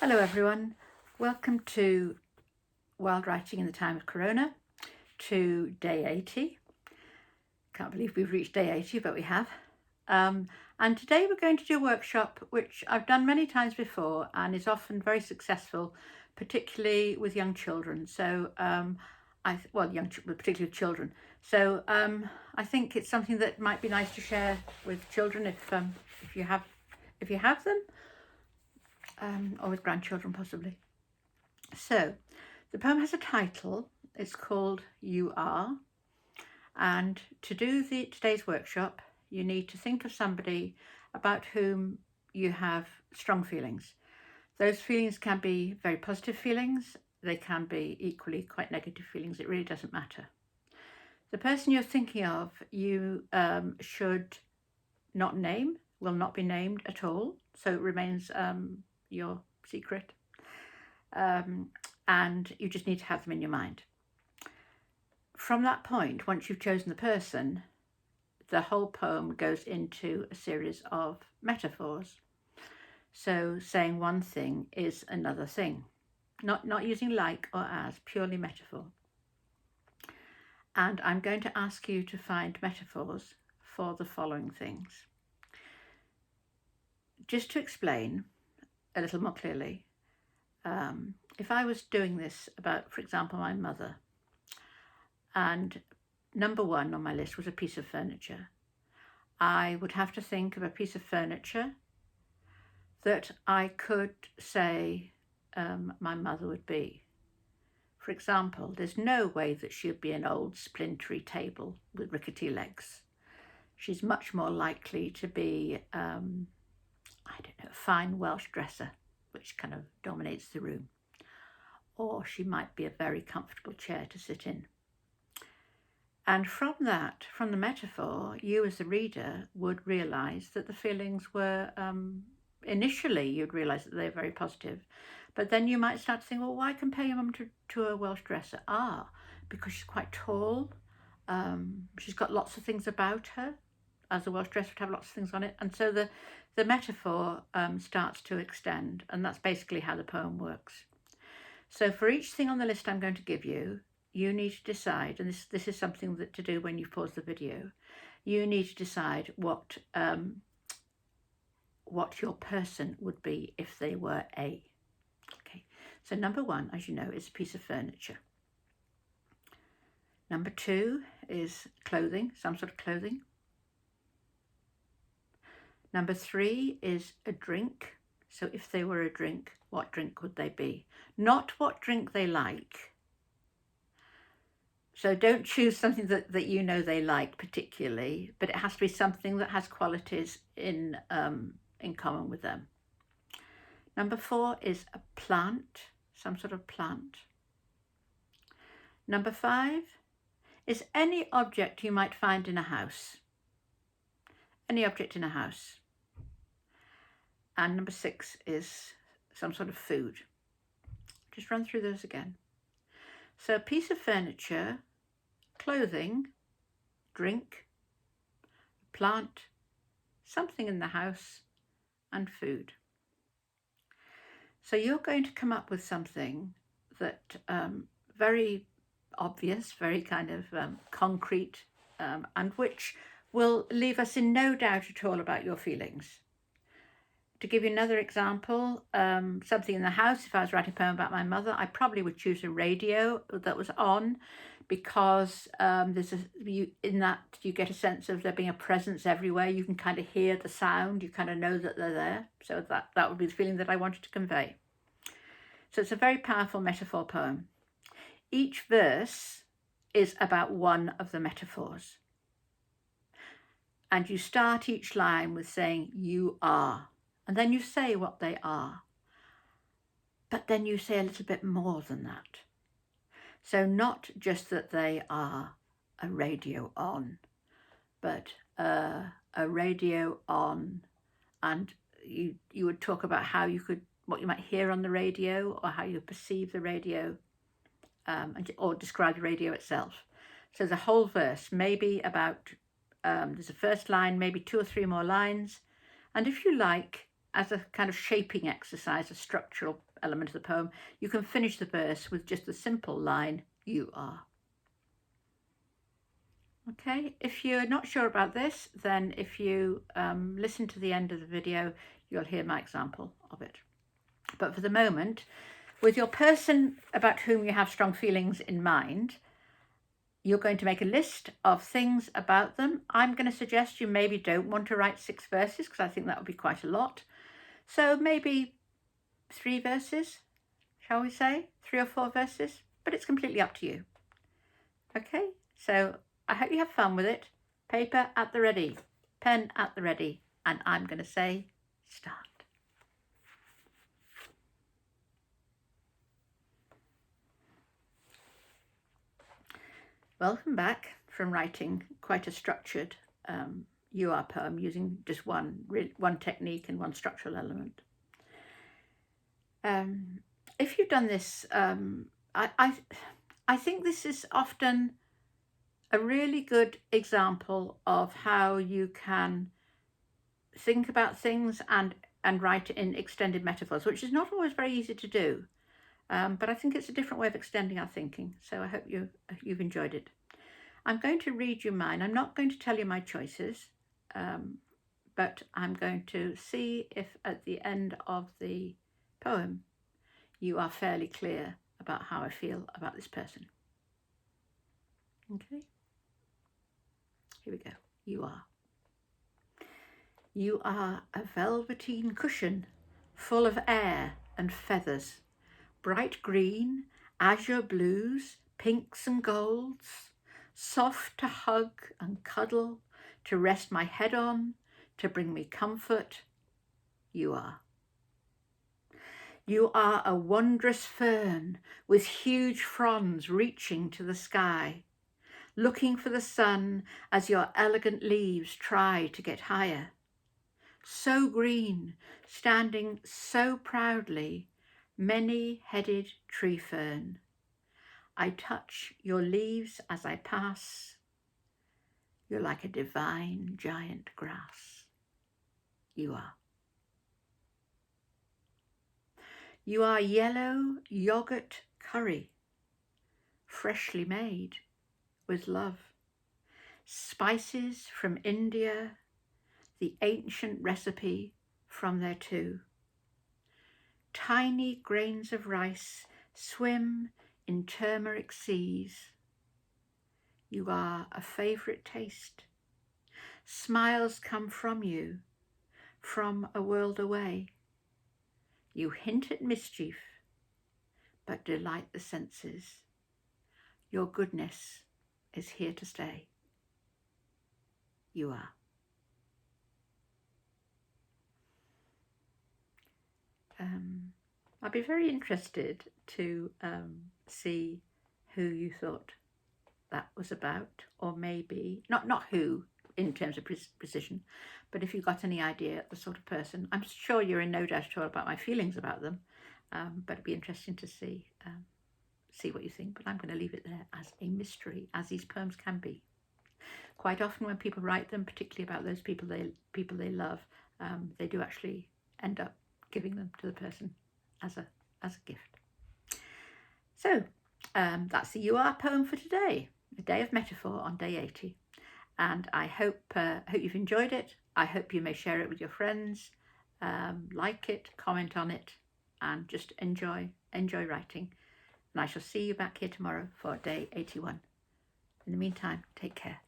Hello everyone, welcome to Wild Writing in the Time of Corona, to day 80. Can't believe we've reached day 80, but we have. And today we're going to do a workshop which I've done many times before and is often very successful, particularly with young children. So, particularly with children. So I think it's something that might be nice to share with children if you have them. Or with grandchildren possibly. So the poem has a title. It's called You Are, and to do today's workshop you need to think of somebody about whom you have strong feelings. Those feelings can be very positive feelings, they can be equally quite negative feelings, it really doesn't matter. The person you're thinking of you should not name, will not be named at all, so it remains your secret, and you just need to have them in your mind. From that point, once you've chosen the person, the whole poem goes into a series of metaphors. So saying one thing is another thing, not using like or as, purely metaphor. And I'm going to ask you to find metaphors for the following things. Just to explain a little more clearly, if I was doing this about, for example, my mother, and number one on my list was a piece of furniture, I would have to think of a piece of furniture that I could say my mother would be. For example, there's no way that she would be an old splintery table with rickety legs. She's much more likely to be, a fine Welsh dresser, which kind of dominates the room. Or she might be a very comfortable chair to sit in. And from the metaphor, you as the reader would realise that the feelings were, initially you'd realise that they're very positive, but then you might start to think, well, why compare your mum to a Welsh dresser? Because she's quite tall, she's got lots of things about her, as a Welsh dress would have lots of things on it, and so the metaphor starts to extend, and that's basically how the poem works. So for each thing on the list I'm going to give you, you need to decide, and this is something that to do when you pause the video, you need to decide what your person would be if they were a. Okay, so number one, as you know, is a piece of furniture. Number two is clothing, some sort of clothing. Number three is a drink. So if they were a drink, what drink would they be? Not what drink they like. So don't choose something that you know they like particularly, but it has to be something that has qualities in common with them. Number four is a plant, some sort of plant. Number five is any object you might find in a house. Any object in a house. And number six is some sort of food. Just run through those again. So a piece of furniture, clothing, drink, plant, something in the house, and food. So you're going to come up with something that very obvious, very kind of concrete, and which will leave us in no doubt at all about your feelings. To give you another example, something in the house, if I was writing a poem about my mother, I probably would choose a radio that was on, because in that you get a sense of there being a presence everywhere. You can kind of hear the sound, you kind of know that they're there. So that would be the feeling that I wanted to convey. So it's a very powerful metaphor poem. Each verse is about one of the metaphors. And you start each line with saying, you are. And then you say what they are. But then you say a little bit more than that. So not just that they are a radio on, but a radio on, and you would talk about what you might hear on the radio, or how you perceive the radio, or describe the radio itself. So the whole verse, maybe about, there's a first line, maybe two or three more lines, and if you like, as a kind of shaping exercise, a structural element of the poem, you can finish the verse with just the simple line, you are. Okay, if you're not sure about this, then if you listen to the end of the video, you'll hear my example of it. But for the moment, with your person about whom you have strong feelings in mind, you're going to make a list of things about them. I'm going to suggest you maybe don't want to write 6 verses because I think that would be quite a lot. So maybe 3 verses, shall we say? 3 or 4 verses, but it's completely up to you. Okay, so I hope you have fun with it. Paper at the ready, pen at the ready, and I'm going to say start. Welcome back from writing quite a structured You Are poem using just one technique and one structural element. If you've done this, I think this is often a really good example of how you can think about things and write in extended metaphors, which is not always very easy to do. But I think it's a different way of extending our thinking. So I hope you've enjoyed it. I'm going to read you mine. I'm not going to tell you my choices, but I'm going to see if at the end of the poem you are fairly clear about how I feel about this person. Okay, here we go. You are. You are a velveteen cushion full of air and feathers, bright green, azure blues, pinks and golds, soft to hug and cuddle, to rest my head on, to bring me comfort. You are. You are a wondrous fern with huge fronds reaching to the sky, looking for the sun as your elegant leaves try to get higher. So green, standing so proudly, many-headed tree fern. I touch your leaves as I pass. You're like a divine giant grass. You are. You are yellow yogurt curry, freshly made with love. Spices from India, the ancient recipe from there too. Tiny grains of rice swim in turmeric seas. You are a favourite taste. Smiles come from you, from a world away. You hint at mischief, but delight the senses. Your goodness is here to stay. You are. I'd be very interested to see who you thought that was about, or maybe, not who in terms of precision, but if you got any idea the sort of person. I'm sure you're in no doubt at all about my feelings about them, but it'd be interesting to see what you think. But I'm going to leave it there as a mystery, as these poems can be. Quite often when people write them, particularly about those people they love, they do actually end up giving them to the person as a gift. So that's the You Are poem for today, a day of metaphor on day 80. And I hope you've enjoyed it. I hope you may share it with your friends, like it, comment on it, and just enjoy writing. And I shall see you back here tomorrow for day 81. In the meantime, take care.